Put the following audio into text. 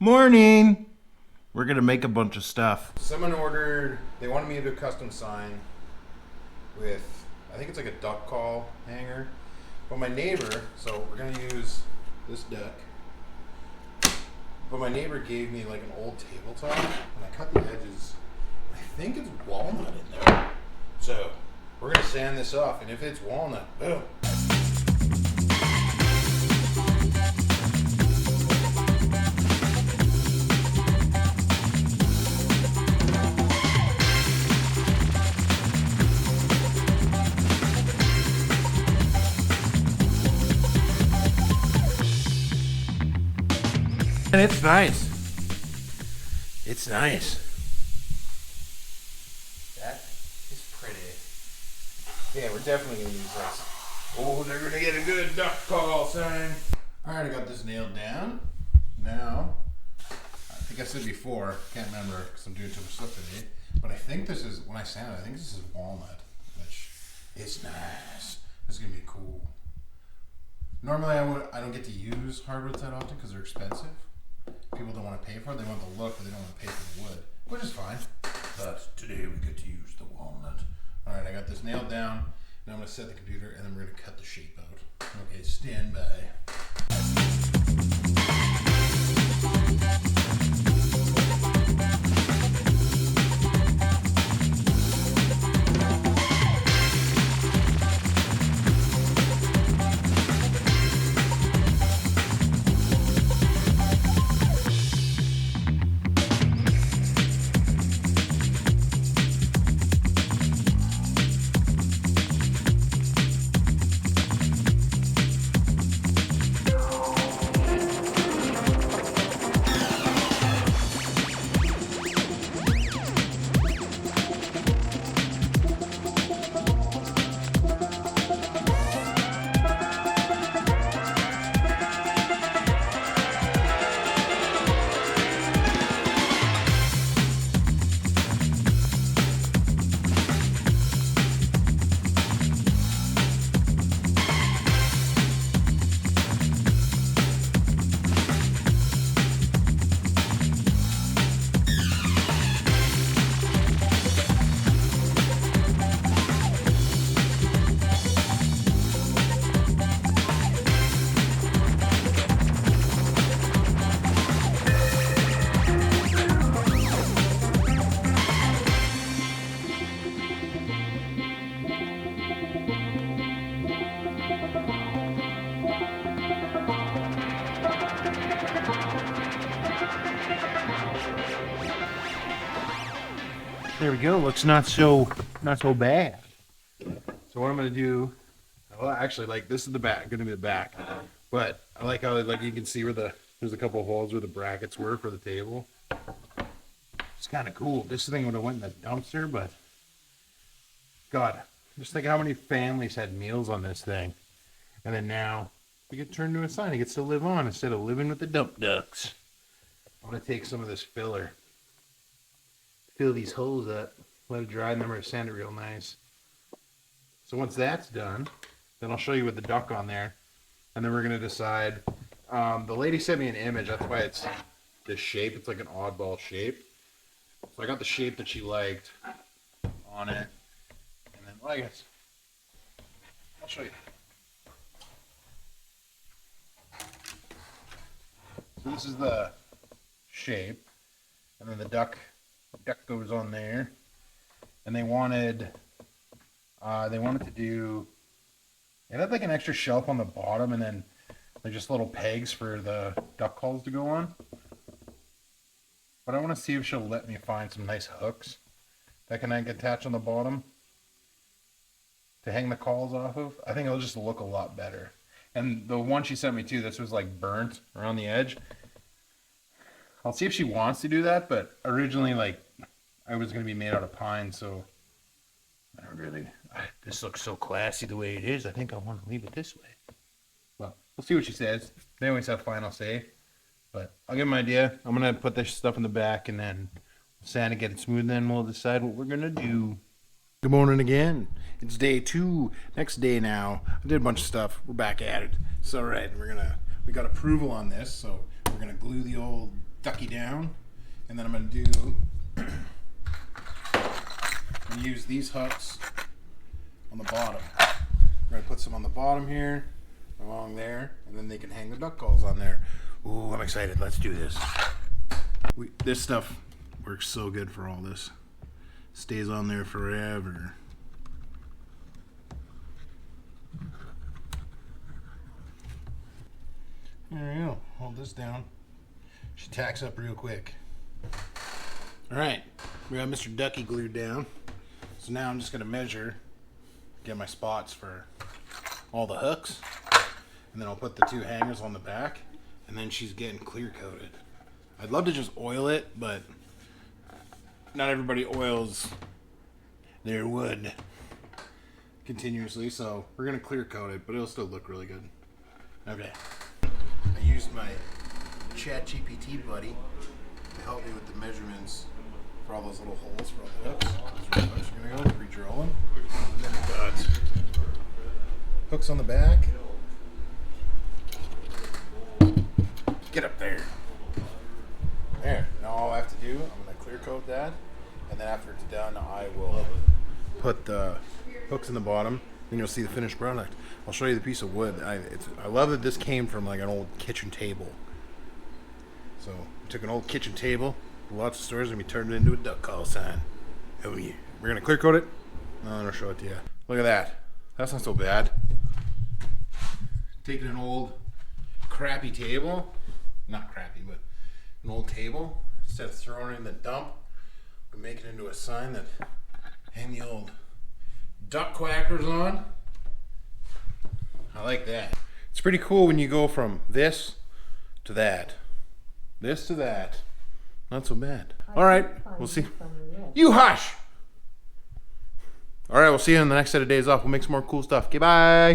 Morning! We're gonna make a bunch of stuff. Someone ordered, they wanted me to do a custom sign with, I think it's like a duck call hanger. But my neighbor, so we're gonna use this duck. But my neighbor gave me like an old tabletop, and I cut the edges. I think it's walnut in there. So we're gonna sand this off, and if it's walnut, boom. And it's nice. It's nice. That is pretty. Yeah, we're definitely gonna use this. Oh, they're gonna get a good duck call sign. Alright, I got this nailed down. Now, I think I said before, can't remember because I'm doing too much stuff today, but I think this is, when I sand it, I think this is walnut, which is nice. This is gonna be cool. Normally I don't get to use hardwoods that often because they're expensive. People don't want to pay for it. They want the look, but they don't want to pay for the wood, which is fine. But today we get to use the walnut. All right, I got this nailed down. Now I'm going to set the computer, and then we're going to cut the shape out. Okay, stand by. There we go. Looks not so bad. So what I'm going to do, well, actually, like, this is the back, going to be the back. But I like how, like, you can see where there's a couple of holes where the brackets were for the table. It's kind of cool. This thing would have went in the dumpster, but God, just think how many families had meals on this thing. And then now we get turned into a sign. It gets to live on instead of living with the dump ducks. I'm going to take some of this filler, fill these holes up, let it dry, and then we're going to sand it real nice. So once that's done, then I'll show you with the duck on there, and then we're going to decide. The lady sent me an image, that's why it's this shape. It's like an oddball shape. So I got the shape that she liked on it, and then, well, I guess I'll show you. So this is the shape, and then the duck goes on there, and they wanted to do, it had like an extra shelf on the bottom, and then they're just little pegs for the duck calls to go on. But I want to see if she'll let me find some nice hooks that can attach on the bottom to hang the calls off of. I think it'll just look a lot better. And the one she sent me too, this was like burnt around the edge. I'll see if she wants to do that, but originally, like, I was going to be made out of pine, so I don't really, this looks so classy the way it is. I think I want to leave it this way. Well, we'll see what she says. They always have final say, but I'll give them an idea. I'm going to put this stuff in the back, and then sand it, get it smooth, and then we'll decide what we're going to do. Good morning again. It's day 2. Next day now. I did a bunch of stuff. We're back at it. It's all right. We got approval on this, so we're gonna glue the old ducky down, and then I'm gonna do and use these hooks on the bottom. We're gonna put some on the bottom here, along there, and then they can hang the duck calls on there. Ooh, I'm excited. Let's do this. This stuff works so good for all this. Stays on there forever. There you go. Hold this down. She tacks up real quick. Alright, we got Mr. Ducky glued down. So now I'm just going to measure, get my spots for all the hooks, and then I'll put the 2 hangers on the back, and then she's getting clear coated. I'd love to just oil it, but not everybody oils their wood continuously, so we're going to clear coat it, but it'll still look really good. Okay. I used my ChatGPT buddy to help me with the measurements for all those little holes for all the hooks. Those hooks are going to go, re-drill them. And then we've got hooks on the back. Get up there. There. Now all I have to do, I'm going to clear coat that. And then after it's done, I will put the hooks in the bottom. Then you'll see the finished product. I'll show you the piece of wood. I love that this came from like an old kitchen table. So we took an old kitchen table, lots of stores, and we turned it into a duck call sign. Oh yeah. We're gonna clear coat it. I'm gonna show it to you. Look at that. That's not so bad. Taking an old crappy table, not crappy, but an old table, instead of throwing it in the dump, we make it into a sign that hang the old duck quackers on. I like that. It's pretty cool when you go from this to that. This to that. Not so bad. All right, we'll see. You hush! All right, we'll see you in the next set of days off. We'll make some more cool stuff. Okay, bye.